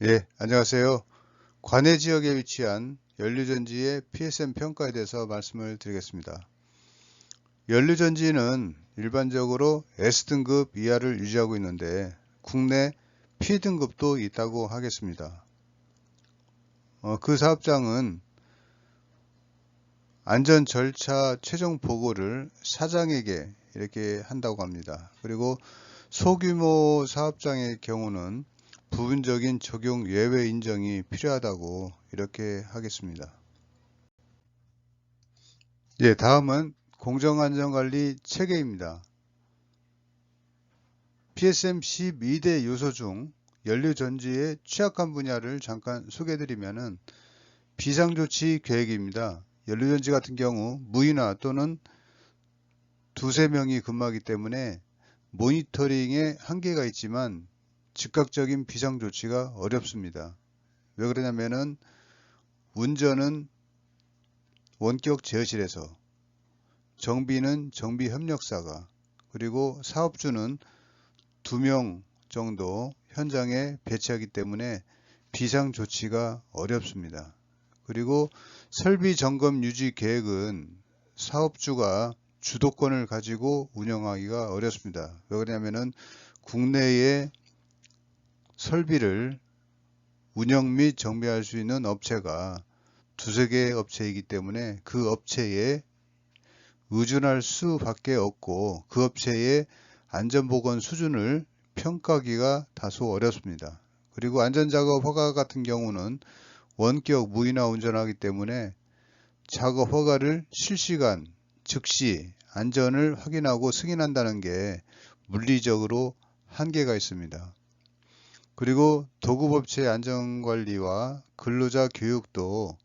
예, 안녕하세요. 관해 지역에 위치한 연료전지의 PSM 평가에 대해서 말씀을 드리겠습니다. 연료전지는 일반적으로 S등급 이하를 유지하고 있는데 국내 P등급도 있다고 하겠습니다. 그 사업장은 안전 절차 최종 보고를 사장에게 이렇게 한다고 합니다. 그리고 소규모 사업장의 경우는 부분적인 적용 예외 인정이 필요하다고 이렇게 하겠습니다. 예, 다음은 공정안전관리 체계입니다. PSM 12대 요소 중 연료전지의 취약한 분야를 잠깐 소개해드리면은 비상조치 계획입니다. 연료전지 같은 경우 무인화 또는 두세 명이 근무하기 때문에 모니터링에 한계가 있지만 즉각적인 비상조치가 어렵습니다. 왜 그러냐면은 운전은 원격 제어실에서, 정비는 정비협력사가, 그리고 사업주는 2명 정도 현장에 배치하기 때문에 비상조치가 어렵습니다. 그리고 설비 점검 유지 계획은 사업주가 주도권을 가지고 운영하기가 어렵습니다. 왜 그러냐면은 국내에 설비를 운영 및 정비할 수 있는 업체가 두세 개의 업체이기 때문에 그 업체에 의존할 수밖에 없고 그 업체의 안전보건 수준을 평가하기가 다소 어렵습니다. 그리고 안전작업 허가 같은 경우는 원격 무인화 운전하기 때문에 작업 허가를 실시간 즉시 안전을 확인하고 승인한다는 게 물리적으로 한계가 있습니다. 그리고 도급업체 안전관리와 근로자 교육도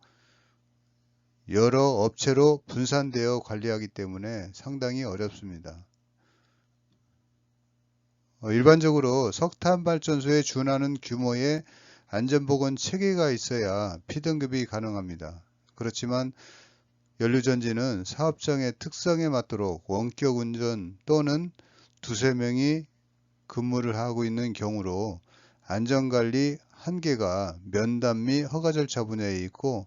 여러 업체로 분산되어 관리하기 때문에 상당히 어렵습니다. 일반적으로 석탄발전소에 준하는 규모의 안전보건 체계가 있어야 P등급이 가능합니다. 그렇지만 연료전지는 사업장의 특성에 맞도록 원격 운전 또는 두세 명이 근무를 하고 있는 경우로 안전관리 한계가 면담 및 허가 절차 분야에 있고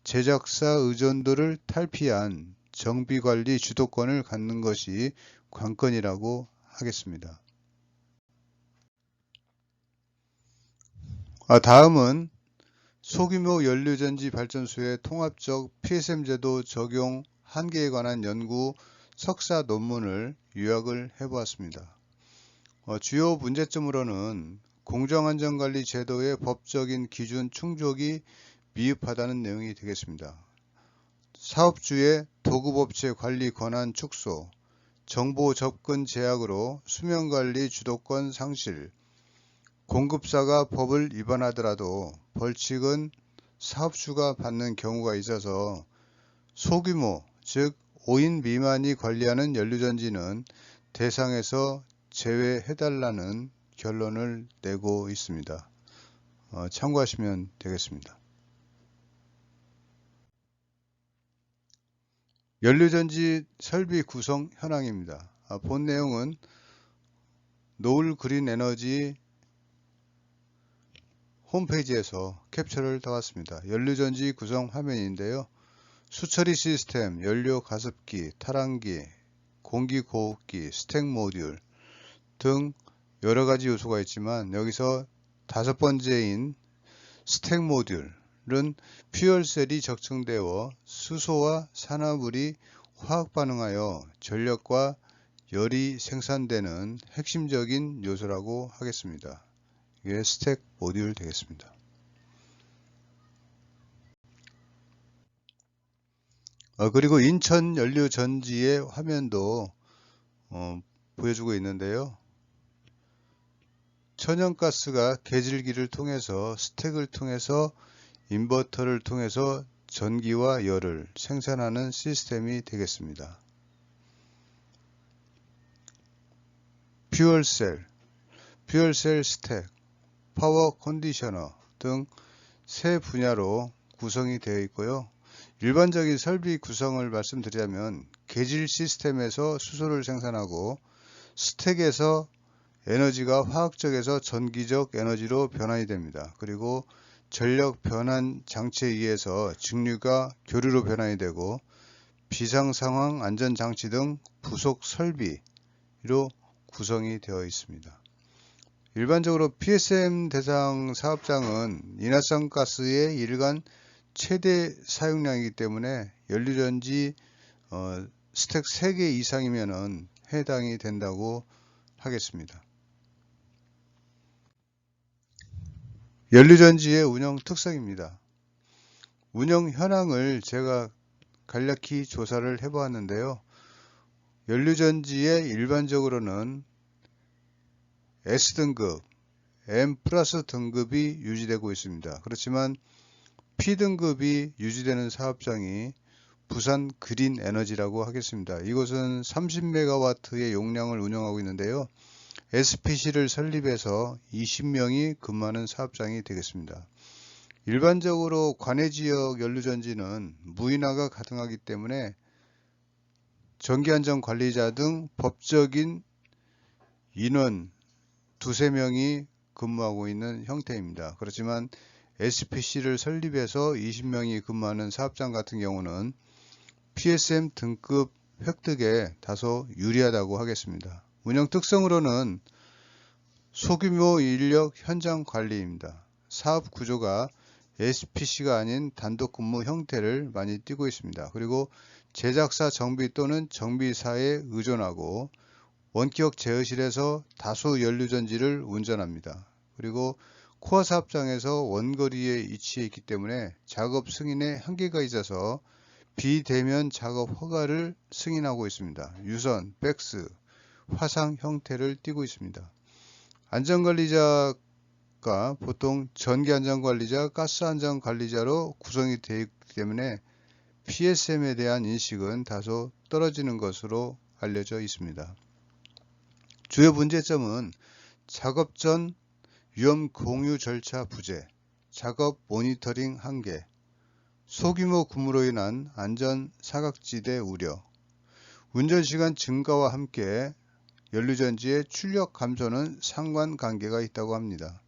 제작사 의존도를 탈피한 정비관리 주도권을 갖는 것이 관건이라고 하겠습니다. 다음은 소규모 연료전지 발전소의 통합적 PSM 제도 적용 한계에 관한 연구 석사 논문을 요약을 해보았습니다. 주요 문제점으로는 공정안전관리 제도의 법적인 기준 충족이 미흡하다는 내용이 되겠습니다. 사업주의 도급업체 관리 권한 축소, 정보 접근 제약으로 수명관리 주도권 상실, 공급사가 법을 위반하더라도 벌칙은 사업주가 받는 경우가 있어서 소규모, 즉 5인 미만이 관리하는 연료전지는 대상에서 제외해달라는 결론을 내고 있습니다. 참고하시면 되겠습니다. 연료전지 설비 구성 현황입니다. 본 내용은 노을 그린 에너지 홈페이지에서 캡처를 따왔습니다. 연료전지 구성 화면인데요. 수처리 시스템, 연료 가습기, 탈환기, 공기고흡기, 스택 모듈 등 여러가지 요소가 있지만 여기서 다섯 번째인 스택 모듈은 퓨얼셀이 적층되어 수소와 산화물이 화학 반응하여 전력과 열이 생산되는 핵심적인 요소라고 하겠습니다. 이게 스택 모듈 되겠습니다. 그리고 인천 연료전지의 화면도 보여주고 있는데요. 천연가스가 계질기를 통해서 스택을 통해서 인버터를 통해서 전기와 열을 생산하는 시스템이 되겠습니다. 퓨얼셀, 퓨얼셀 스택, 파워 컨디셔너 등 세 분야로 구성이 되어 있고요. 일반적인 설비 구성을 말씀드리자면 계질 시스템에서 수소를 생산하고 스택에서 에너지가 화학적에서 전기적 에너지로 변환이 됩니다. 그리고 전력 변환 장치에 의해서 직류가 교류로 변환이 되고 비상상황 안전장치 등 부속 설비로 구성이 되어 있습니다. 일반적으로 PSM 대상 사업장은 인화성가스의 일간 최대 사용량이기 때문에 연료전지 스택 3개 이상이면 해당이 된다고 하겠습니다. 연료전지의 운영 특성입니다. 운영 현황을 제가 간략히 조사를 해보았는데요. 연료전지에 일반적으로는 S등급, M 플러스 등급이 유지되고 있습니다. 그렇지만 P등급이 유지되는 사업장이 부산 그린에너지라고 하겠습니다. 이곳은 30MW의 용량을 운영하고 있는데요. SPC를 설립해서 20명이 근무하는 사업장이 되겠습니다. 일반적으로 관해지역 연료전지는 무인화가 가능하기 때문에 전기안전관리자 등 법적인 인원 2~3명이 근무하고 있는 형태입니다. 그렇지만 SPC를 설립해서 20명이 근무하는 사업장 같은 경우는 PSM 등급 획득에 다소 유리하다고 하겠습니다. 운영 특성으로는 소규모 인력 현장 관리입니다. 사업 구조가 SPC가 아닌 단독 근무 형태를 많이 띠고 있습니다. 그리고 제작사 정비 또는 정비사에 의존하고 원격 제어실에서 다수 연료전지를 운전합니다. 그리고 코어 사업장에서 원거리에 위치해 있기 때문에 작업 승인에 한계가 있어서 비대면 작업 허가를 승인하고 있습니다. 유선, 백스, 화상 형태를 띠고 있습니다. 안전관리자가 보통 전기안전관리자, 가스안전관리자로 구성이 되어 있기 때문에 PSM에 대한 인식은 다소 떨어지는 것으로 알려져 있습니다. 주요 문제점은 작업 전 위험 공유 절차 부재, 작업 모니터링 한계, 소규모 근무로 인한 안전 사각지대 우려, 운전시간 증가와 함께 연료전지의 출력 감소는 상관관계가 있다고 합니다.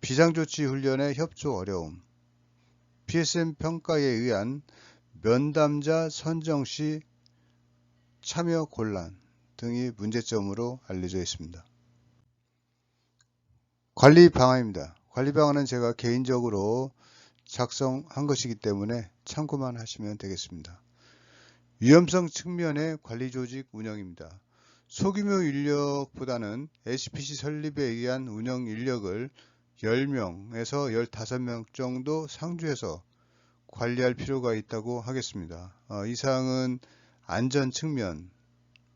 비상조치 훈련의 협조 어려움, PSM 평가에 의한 면담자 선정 시 참여 곤란 등이 문제점으로 알려져 있습니다. 관리 방안입니다. 관리 방안은 제가 개인적으로 작성한 것이기 때문에 참고만 하시면 되겠습니다. 위험성 측면의 관리 조직 운영입니다. 소규모 인력보다는 SPC 설립에 의한 운영 인력을 10명에서 15명 정도 상주해서 관리할 필요가 있다고 하겠습니다. 이 사항은 안전 측면,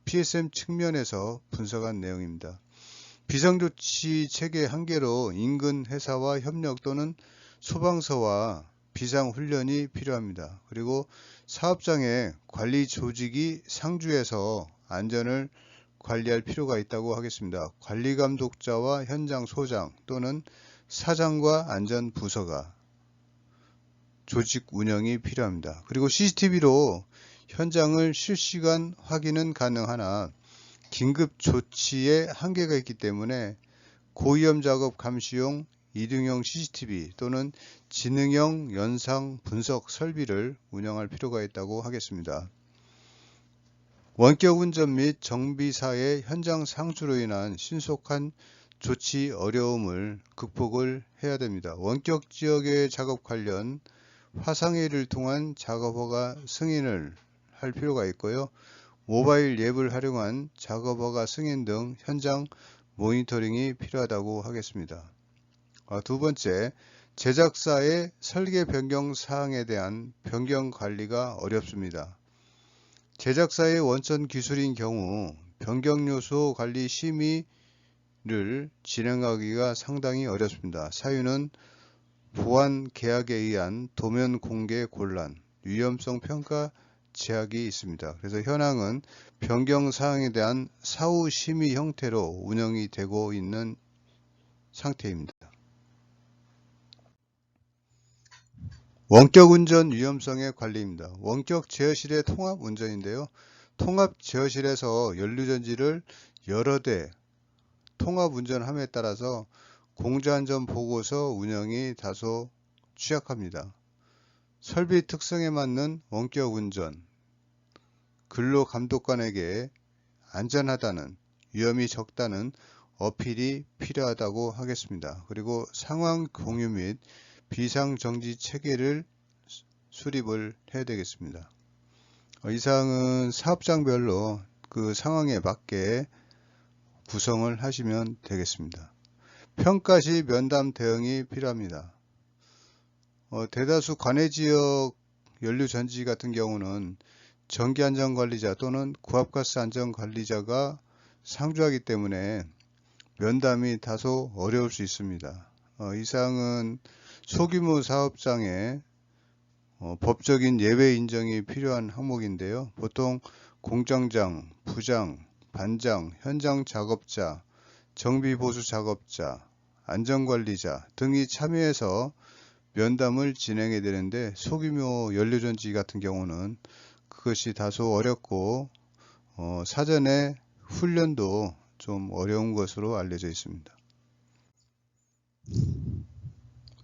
PSM 측면에서 분석한 내용입니다. 비상조치 체계 한계로 인근 회사와 협력 또는 소방서와 비상훈련이 필요합니다. 그리고 사업장의 관리 조직이 상주해서 안전을 관리할 필요가 있다고 하겠습니다. 관리감독자와 현장 소장 또는 사장과 안전부서가 조직 운영이 필요합니다. 그리고 CCTV로 현장을 실시간 확인은 가능하나 긴급 조치에 한계가 있기 때문에 고위험 작업 감시용 이등형 CCTV 또는 지능형 연상 분석 설비를 운영할 필요가 있다고 하겠습니다. 원격 운전 및 정비사의 현장 상주로 인한 신속한 조치 어려움을 극복을 해야 됩니다. 원격 지역의 작업 관련 화상회의를 통한 작업허가 승인을 할 필요가 있고요. 모바일 앱을 활용한 작업허가 승인 등 현장 모니터링이 필요하다고 하겠습니다. 두 번째, 제작사의 설계 변경 사항에 대한 변경 관리가 어렵습니다. 제작사의 원천 기술인 경우 변경 요소 관리 심의를 진행하기가 상당히 어렵습니다. 사유는 보안 계약에 의한 도면 공개 곤란, 위험성 평가 제약이 있습니다. 그래서 현황은 변경 사항에 대한 사후 심의 형태로 운영이 되고 있는 상태입니다. 원격 운전 위험성의 관리입니다. 원격 제어실의 통합 운전인데요. 통합 제어실에서 연료전지를 여러 대 통합 운전함에 따라서 공정안전 보고서 운영이 다소 취약합니다. 설비 특성에 맞는 원격 운전, 근로감독관에게 안전하다는, 위험이 적다는 어필이 필요하다고 하겠습니다. 그리고 상황 공유 및 비상정지 체계를 수립을 해야 되겠습니다. 이 사항은 사업장별로 그 상황에 맞게 구성을 하시면 되겠습니다. 평가 시 면담 대응이 필요합니다. 대다수 관해지역 연료전지 같은 경우는 전기안전관리자 또는 구합가스 안전관리자가 상주하기 때문에 면담이 다소 어려울 수 있습니다. 이 사항은 소규모 사업장에 법적인 예외 인정이 필요한 항목인데요. 보통 공장장, 부장, 반장, 현장 작업자, 정비보수 작업자, 안전관리자 등이 참여해서 면담을 진행해야 되는데, 소규모 연료전지 같은 경우는 그것이 다소 어렵고 사전에 훈련도 좀 어려운 것으로 알려져 있습니다.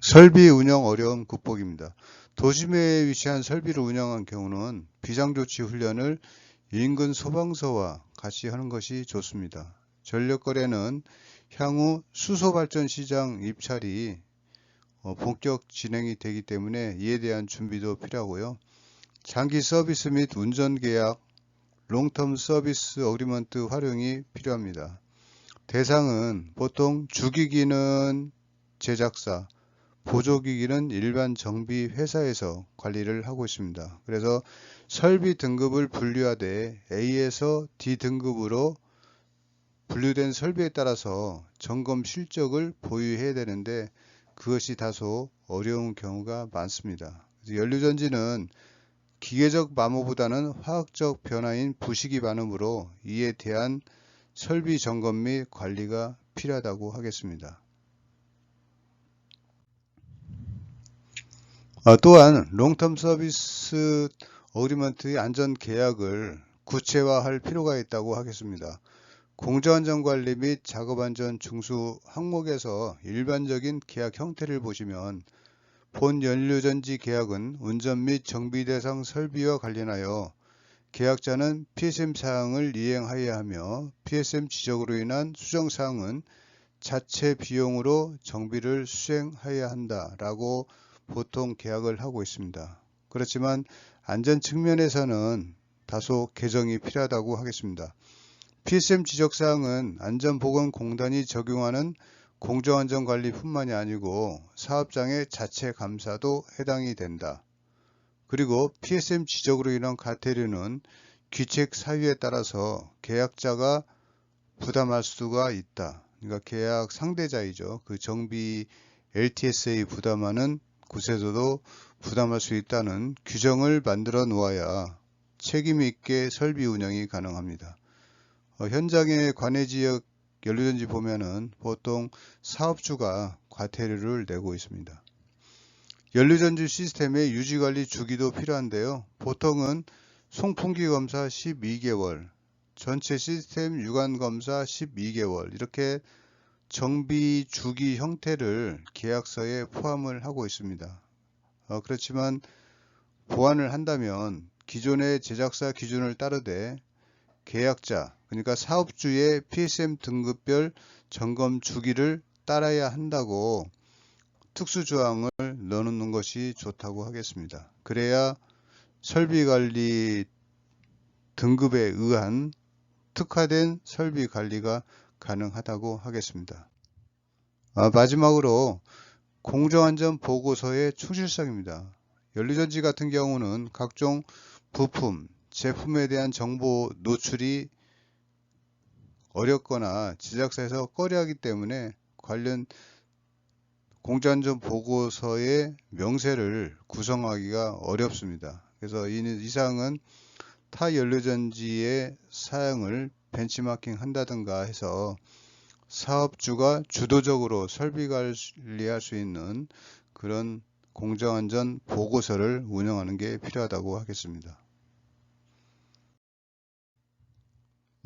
설비 운영 어려움 극복입니다. 도심에 위치한 설비를 운영한 경우는 비상조치 훈련을 인근 소방서와 같이 하는 것이 좋습니다. 전력거래는 향후 수소발전시장 입찰이 본격 진행이 되기 때문에 이에 대한 준비도 필요하고요. 장기 서비스 및 운전계약, 롱텀 서비스 어그리먼트 활용이 필요합니다. 대상은 보통 주기기는 제작사, 보조기기는 일반 정비 회사에서 관리를 하고 있습니다. 그래서 설비 등급을 분류하되 A에서 D 등급으로 분류된 설비에 따라서 점검 실적을 보유해야 되는데, 그것이 다소 어려운 경우가 많습니다. 연료전지는 기계적 마모보다는 화학적 변화인 부식이 많으므로 이에 대한 설비 점검 및 관리가 필요하다고 하겠습니다. 또한 롱텀 서비스 어그리먼트의 안전 계약을 구체화할 필요가 있다고 하겠습니다. 공정안전관리 및 작업안전 중수 항목에서 일반적인 계약 형태를 보시면, 본 연료전지 계약은 운전 및 정비 대상 설비와 관련하여 계약자는 PSM 사항을 이행하여야 하며, PSM 지적으로 인한 수정 사항은 자체 비용으로 정비를 수행하여야 한다라고 보통 계약을 하고 있습니다. 그렇지만 안전 측면에서는 다소 개정이 필요하다고 하겠습니다. PSM 지적사항은 안전보건공단이 적용하는 공정안전관리뿐만이 아니고 사업장의 자체 감사도 해당이 된다. 그리고 PSM 지적으로 인한 과태료는 귀책 사유에 따라서 계약자가 부담할 수가 있다. 그러니까 계약 상대자이죠. 그 정비 LTSA 부담하는 곳에서도 부담할 수 있다는 규정을 만들어 놓아야 책임 있게 설비 운영이 가능합니다. 현장의 관해지역 연료전지 보면은 보통 사업주가 과태료를 내고 있습니다. 연료전지 시스템의 유지관리 주기도 필요한데요. 보통은 송풍기 검사 12개월, 전체 시스템 유관 검사 12개월, 이렇게 정비 주기 형태를 계약서에 포함을 하고 있습니다. 그렇지만 보완을 한다면 기존의 제작사 기준을 따르되 계약자, 그러니까 사업주의 PSM 등급별 점검 주기를 따라야 한다고 특수조항을 넣어놓는 것이 좋다고 하겠습니다. 그래야 설비관리 등급에 의한 특화된 설비관리가 가능하다고 하겠습니다. 마지막으로 공정안전 보고서의 충실성입니다. 연료전지 같은 경우는 각종 부품, 제품에 대한 정보 노출이 어렵거나 제작사에서 꺼려하기 때문에 관련 공정안전 보고서의 명세를 구성하기가 어렵습니다. 그래서 이 사항은 타 연료전지의 사양을 벤치마킹 한다든가 해서 사업주가 주도적으로 설비 관리할 수 있는 그런 공정안전 보고서를 운영하는 게 필요하다고 하겠습니다.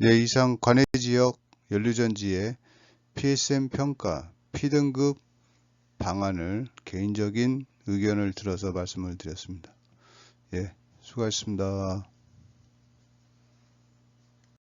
네, 이상 관해지역 연료전지의 PSM 평가 P등급 방안을 개인적인 의견을 들어서 말씀을 드렸습니다. 예, 수고하셨습니다.